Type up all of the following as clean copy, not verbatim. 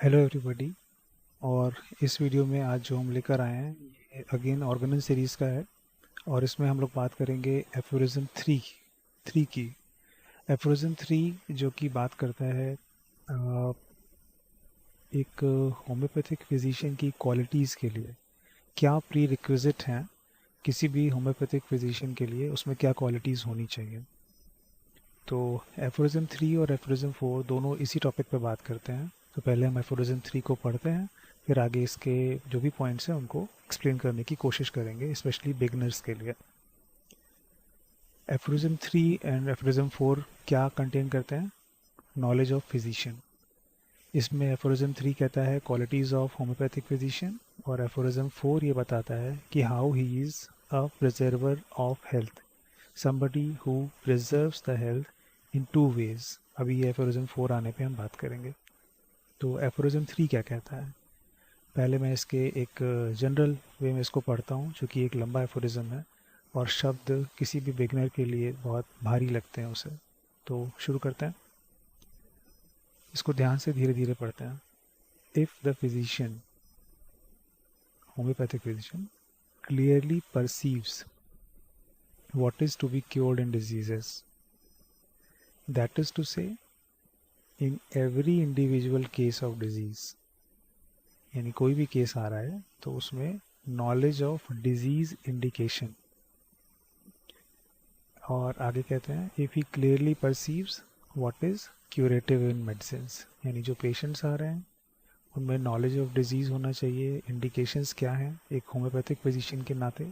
Hello everybody. और इस video में आज जो हम लेकर आए हैं ये अगेन ऑर्गेनल सीरीज़ का है। और इसमें हम लोग बात करेंगे एफोरिज्म थ्री की। एफोरिज्म थ्री जो कि बात करता है एक होम्योपैथिक फिजिशियन की क्वालिटीज़ के लिए क्या प्री रिक्विजिट हैं। किसी भी होम्योपैथिक फिजिशियन के लिए उसमें क्या क्वालिटीज़ होनी चाहिए। तो एफोरिज्म थ्री और एफोरिज्म फोर दोनों इसी टॉपिक पे बात करते हैं। तो पहले हम एफोरिज्म थ्री को पढ़ते हैं, फिर आगे इसके जो भी पॉइंट्स हैं उनको एक्सप्लेन करने की कोशिश करेंगे, स्पेशली बिगनर्स के लिए। Aphorism three and aphorism four क्या कंटेन करते हैं? Knowledge of physician. इसमें एफोरिज्म थ्री कहता है क्वालिटीज़ ऑफ होम्योपैथिक फिजिशियन, और एफोरिज्म फोर ये बताता है कि how he is a preserver of health, somebody who preserves the health in two ways। अभी ये एफोरिज्म फोर आने पे हम बात करेंगे। तो एफोरिज्म थ्री क्या कहता है? पहले मैं इसके एक जनरल वे में इसको पढ़ता हूँ, चूँकि एक लंबा एफोरिज्म है और शब्द किसी भी बिगनर के लिए बहुत भारी लगते हैं उसे। तो शुरू करते हैं, इसको ध्यान से धीरे धीरे पढ़ते हैं। If the physician, homeopathic physician, clearly perceives what is to be cured in diseases, that is to say in every individual case of disease, यानी कोई भी केस आ रहा है तो उसमें नॉलेज ऑफ डिजीज इंडिकेशन। और आगे कहते हैं if he clearly perceives what is curative in medicine, यानी जो पेशेंट्स आ रहे हैं उनमें नॉलेज ऑफ डिजीज़ होना चाहिए, इंडिकेशंस क्या हैं एक होम्योपैथिक फिजिशियन के नाते,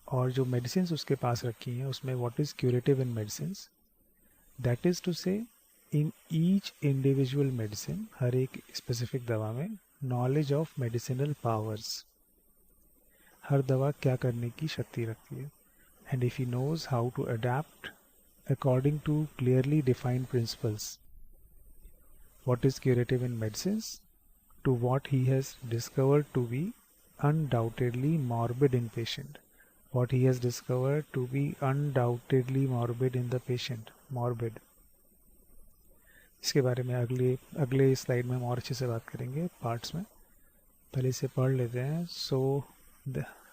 और जो मेडिसिन उसके पास रखी हैं उसमें what is curative in medicine, that is to say in each individual medicine, हर एक स्पेसिफिक दवा में नॉलेज ऑफ मेडिसिनल पावर्स, हर दवा क्या करने की शक्ति रखती है, and if he knows how to adapt according to clearly defined principles, what is curative in medicine to what he has discovered to be undoubtedly morbid in patient, what he has discovered to be undoubtedly morbid in the patient, morbid। इसके बारे में अगले अगले slide में हम और अच्छे से बात करेंगे पार्ट्स में। पहले इसे पढ़ लेते हैं।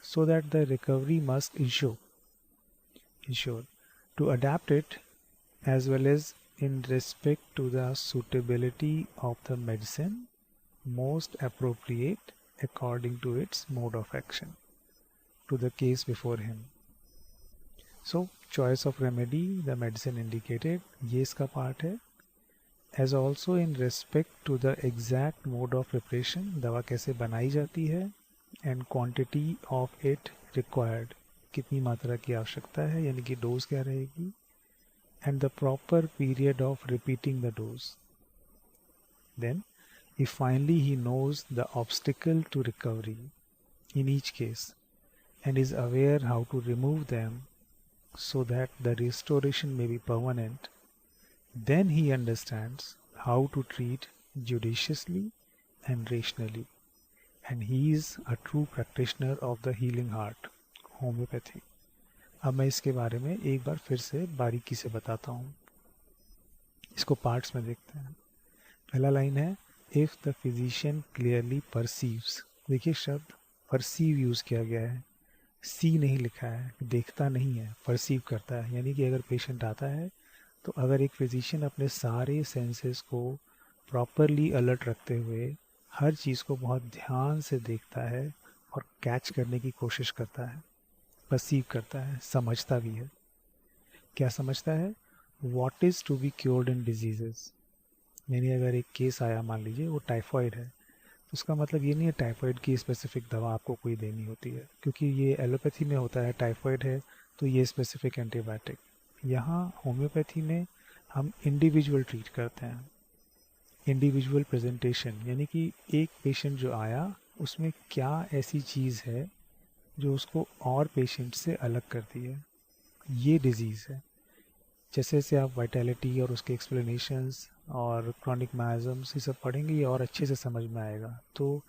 So that the recovery must ensure to adapt it as well as in respect to the suitability of the medicine most appropriate according to its mode of action to the case before him। So choice of remedy, the medicine indicated, ये इसका part है। As also in respect to the exact mode of preparation, दवा कैसे बनाई जाती है, and quantity of it required, कितनी मात्रा की आवश्यकता है यानी कि डोज क्या रहेगी, and the proper period of repeating the dose। Then if finally he knows the obstacle to recovery in each case and is aware how to remove them so that the restoration may be permanent, then he understands how to treat judiciously and rationally, and he is a true practitioner of the healing art, homeopathy। अब मैं इसके बारे में एक बार फिर से बारीकी से बताता हूँ। इसको पार्ट्स में देखते हैं। पहला लाइन है if the physician clearly perceives. देखिए शब्द परसीव यूज़ किया गया है, सी नहीं लिखा है, देखता नहीं है, परसीव करता है। यानी कि अगर पेशेंट आता है तो अगर एक फिजिशियन अपने सारे सेंसेस को प्रॉपरली अलर्ट रखते हुए हर चीज़ को बहुत ध्यान से देखता है और कैच करने की कोशिश करता है, परसीव करता है, समझता भी है। क्या समझता है? What is to be cured in diseases. यानी अगर एक केस आया, मान लीजिए वो टाइफॉइड है, तो उसका मतलब ये नहीं है टाइफॉइड की स्पेसिफिक दवा आपको कोई देनी होती है, क्योंकि ये एलोपैथी में होता है। टाइफॉइड है तो ये स्पेसिफिक एंटीबायोटिक। यहाँ होम्योपैथी में हम इंडिविजुअल ट्रीट करते हैं, इंडिविजुअल प्रेजेंटेशन, यानी कि एक पेशेंट जो आया उसमें क्या ऐसी चीज़ है जो उसको और पेशेंट से अलग करती है, ये डिजीज़ है। जैसे जैसे आप वाइटैलिटी और उसके एक्सप्लेनेशंस और क्रॉनिक मायज़म्स ये सब पढ़ेंगे ये और अच्छे से समझ में आएगा। तो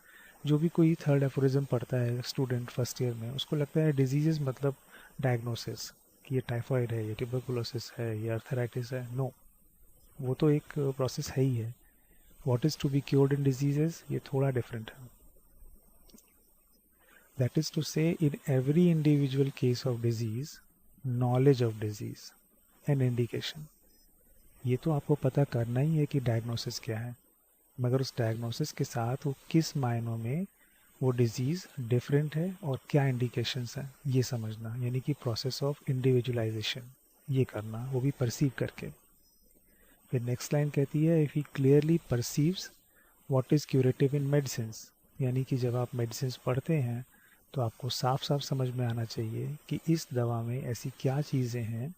जो भी कोई थर्ड एफोरिज्म पढ़ता है स्टूडेंट फर्स्ट ईयर में, उसको लगता है डिजीज़ मतलब डायग्नोसिस कि ये टाइफॉइड है, ये ट्यूबरकुलोसिस है, ये अर्थराइटिस है। नो, वो तो एक प्रोसेस है ही है, What is to be cured in diseases, ये थोड़ा different है. That is to say, in every individual case of disease, knowledge of disease and indication, ये तो आपको पता करना ही है कि डायग्नोसिस क्या है, मगर उस डायग्नोसिस के साथ वो किस मायनों में वो डिजीज़ डिफरेंट है और क्या इंडिकेशंस हैं, ये समझना, यानी कि प्रोसेस ऑफ इंडिविजुअलाइजेशन ये करना, वो भी परसीव करके. फिर नेक्स्ट लाइन कहती है, if he clearly perceives what is curative in medicines, यानी कि जब आप मेडिसिन्स पढ़ते हैं तो आपको साफ साफ समझ में आना चाहिए कि इस दवा में ऐसी क्या चीज़ें हैं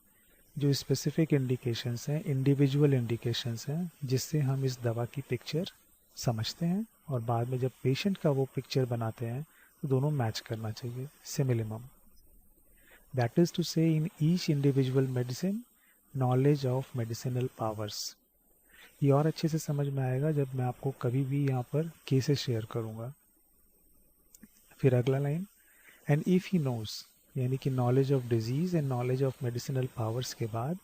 जो स्पेसिफिक इंडिकेशंस हैं, इंडिविजुअल इंडिकेशंस हैं, जिससे हम इस दवा की पिक्चर समझते हैं और बाद में जब पेशेंट का वो पिक्चर बनाते हैं तो दोनों मैच करना चाहिए, similimum. That is to say in each individual medicine knowledge of medicinal powers. ये और अच्छे से समझ में आएगा जब मैं आपको कभी भी यहाँ पर केसेस शेयर करूँगा. फिर अगला line, and if he knows, यानी कि knowledge of disease and knowledge of medicinal powers के बाद,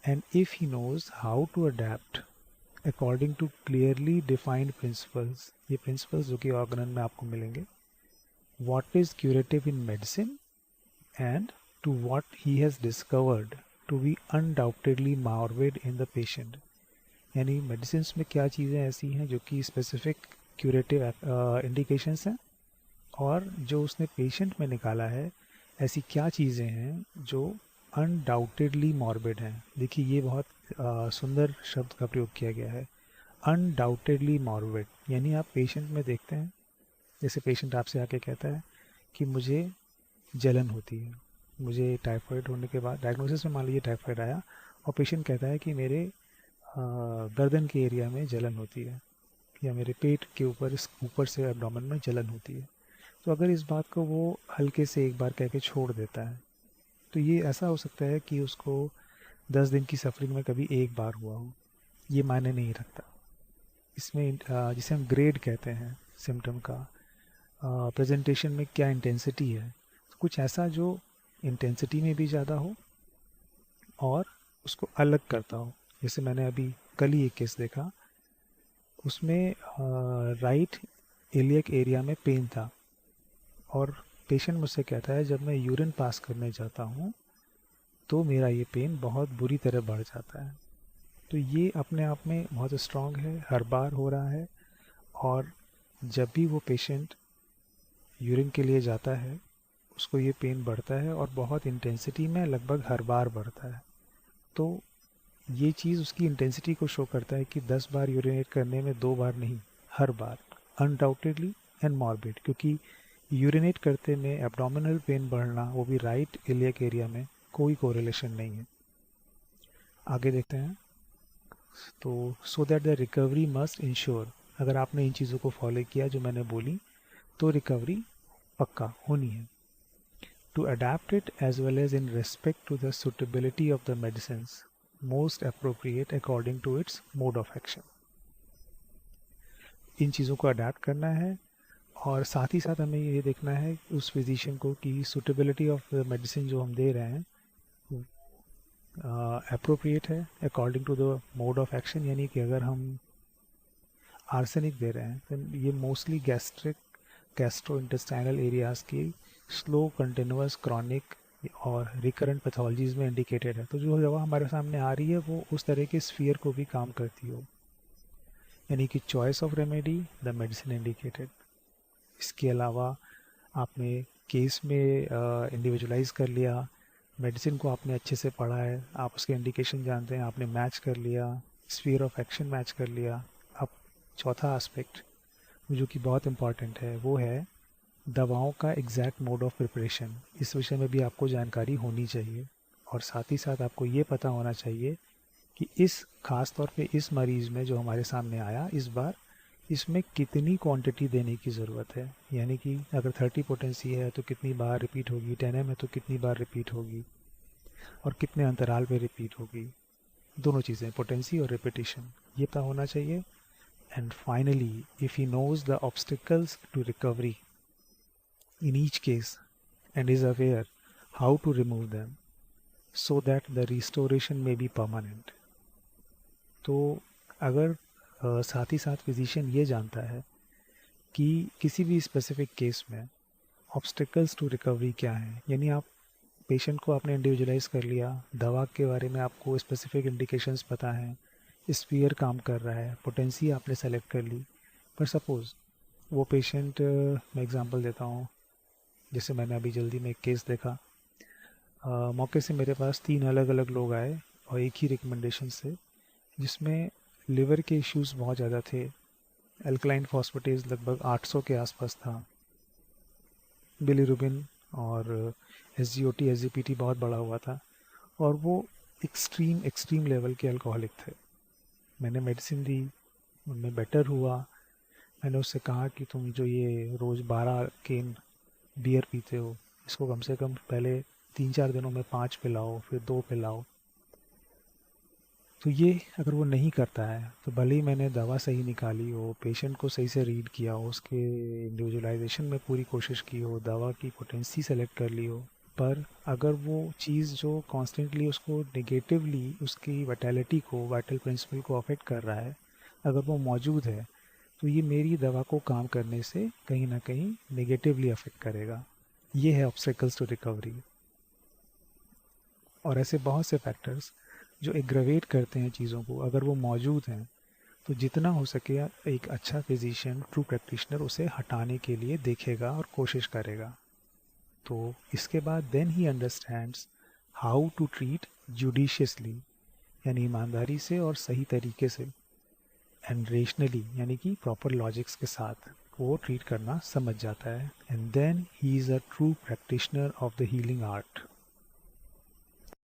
and if he knows how to adapt according to clearly defined principles, ये प्रिंसिपल्स जो कि ऑर्गनन में आपको मिलेंगे, what is curative in medicine and to what he has discovered to be undoubtedly morbid in the patient, यानी medicine में क्या चीज़ें ऐसी हैं जो कि स्पेसिफिक क्यूरेटिव इंडिकेशंस हैं और जो उसने पेशेंट में निकाला है ऐसी क्या चीज़ें हैं जो अनडाउटेडली मॉर्बिड हैं. देखिए ये बहुत सुंदर शब्द का प्रयोग किया गया है, अनडाउटेडली मॉर्बिड, यानी आप पेशेंट में देखते हैं, जैसे पेशेंट आपसे आके कहता है कि मुझे जलन होती है, मुझे टाइफाइड होने के बाद डायग्नोसिस में मान लीजिए टाइफाइड आया और पेशेंट कहता है कि मेरे गर्दन के एरिया में जलन होती है या मेरे पेट के ऊपर से एब्डोमेन में जलन होती है. तो अगर इस बात को वो हल्के से एक बार कह के छोड़ देता है तो ये ऐसा हो सकता है कि उसको 10 दिन की सफरिंग में कभी एक बार हुआ हो, ये मायने नहीं रखता. इसमें जिसे हम ग्रेड कहते हैं सिम्टम का, प्रेजेंटेशन में क्या इंटेंसिटी है, तो कुछ ऐसा जो इंटेंसिटी में भी ज़्यादा हो और उसको अलग करता हो. जैसे मैंने अभी कल ही एक केस देखा, उसमें राइट इलियक एरिया में पेन था और पेशेंट मुझसे कहता है जब मैं यूरिन पास करने जाता हूँ तो मेरा ये पेन बहुत बुरी तरह बढ़ जाता है. तो ये अपने आप में बहुत स्ट्रॉन्ग है, हर बार हो रहा है और जब भी वो पेशेंट यूरिन के लिए जाता है उसको ये पेन बढ़ता है और बहुत इंटेंसिटी में लगभग हर बार बढ़ता है. तो ये चीज़ उसकी इंटेंसिटी को शो करता है कि 10 बार यूरिनेट करने में 2 बार नहीं, हर बार, अनडाउटेडली एंड मॉर्बिड, क्योंकि यूरिनेट करते में एब्डोमिनल पेन बढ़ना, वो भी राइट इलियक एरिया में, कोई कोरिलेशन नहीं है. आगे देखते हैं. तो so that the recovery must ensure, अगर आपने इन चीज़ों को फॉलो किया जो मैंने बोली तो रिकवरी पक्का होनी है. To adapt it as well as in respect to the suitability of the medicines most appropriate according to its mode of action. इन चीज़ों को अडेप्ट करना है और साथ ही साथ हमें ये देखना है उस फिजिशियन को कि सुटेबिलिटी ऑफ मेडिसिन जो हम दे रहे हैं अप्रोप्रिएट है according to the mode of action. यानी कि अगर हम आर्सेनिक दे रहे हैं तो ये मोस्टली गैस्ट्रो इंटेस्टाइनल एरियाज़ की स्लो कंटिन्यूस क्रॉनिक और रिकरेंट पैथोलॉजीज़ में इंडिकेटेड है. तो जो दवा हमारे सामने आ रही है वो उस तरह के स्फीयर को भी काम करती हो, यानी कि choice of remedy the medicine indicated. इसके अलावा आपने केस में इंडिविजुअलाइज कर लिया, मेडिसिन को आपने अच्छे से पढ़ा है, आप उसके इंडिकेशन जानते हैं, आपने मैच कर लिया, स्फीयर ऑफ एक्शन मैच कर लिया. अब चौथा एस्पेक्ट जो कि बहुत इम्पॉर्टेंट है वो है दवाओं का एग्जैक्ट मोड ऑफ प्रिपरेशन. इस विषय में भी आपको जानकारी होनी चाहिए और साथ ही साथ आपको ये पता होना चाहिए कि इस खास तौर पे इस मरीज़ में जो हमारे सामने आया इस बार, इसमें कितनी क्वांटिटी देने की ज़रूरत है. यानी कि अगर 30 पोटेंसी है तो कितनी बार रिपीट होगी, 10 है तो कितनी बार रिपीट होगी और कितने अंतराल पे रिपीट होगी. दोनों चीज़ें, पोटेंसी और रिपीटिशन, ये पता होना चाहिए. And finally if he knows the obstacles to recovery in each case and is aware how to remove them so that the restoration may be permanent. तो अगर साथ ही साथ फिजिशियन ये जानता है कि किसी भी स्पेसिफिक केस में ऑब्स्टिकल्स टू रिकवरी क्या है। यानी आप पेशेंट को आपने इंडिविजुअलाइज कर लिया, दवा के बारे में आपको स्पेसिफिक इंडिकेशंस पता हैं, स्पीयर काम कर रहा है, पोटेंसी आपने सेलेक्ट कर ली। पर सपोज़ वो पेशेंट, मैं एग्जांपल देता हूँ, जैसे मैंने अभी जल्दी में एक केस देखा। मौके से मेरे पास 3 अलग अलग लोग आए और एक ही रिकमेंडेशन से, जिसमें लिवर के इश्यूज़ बहुत ज़्यादा थे। एल्कलाइन फॉस्फेटेज लगभग 800 के आसपास था, बिलीरुबिन और SGOT SGPT बहुत बढ़ा हुआ था, और वो एक्सट्रीम लेवल के अल्कोहलिक थे। मैंने मेडिसिन दी, उनमें बेटर हुआ। मैंने उससे कहा कि तुम जो ये रोज़ 12 केन बियर पीते हो, इसको कम से कम पहले 3-4 दिनों में 5 पिलाओ, फिर 2 पिलाओ। तो ये अगर वो नहीं करता है, तो भले ही मैंने दवा सही निकाली हो, पेशेंट को सही से रीड किया हो, उसके इंडिविजुअलाइजेशन में पूरी कोशिश की हो, दवा की पोटेंसी सेलेक्ट कर ली हो, पर अगर वो चीज़ जो कॉन्स्टेंटली उसको नेगेटिवली उसकी वाइटैलिटी को, वाइटल प्रिंसिपल को अफेक्ट कर रहा है, अगर वो मौजूद है, तो ये मेरी दवा को काम करने से कहीं ना कहीं नेगेटिवली अफेक्ट करेगा। ये है ऑब्स्टेकल्स टू रिकवरी। और ऐसे बहुत से फैक्टर्स जो एग्रवेट करते हैं चीज़ों को, अगर वो मौजूद हैं, तो जितना हो सके एक अच्छा फिजिशियन, ट्रू प्रैक्टिशनर उसे हटाने के लिए देखेगा और कोशिश करेगा। तो इसके बाद then he understands how to treat judiciously, यानी ईमानदारी से और सही तरीके से, एंड रेशनली यानी कि प्रॉपर लॉजिक्स के साथ वो ट्रीट करना समझ जाता है। And then he is a true practitioner of the healing art.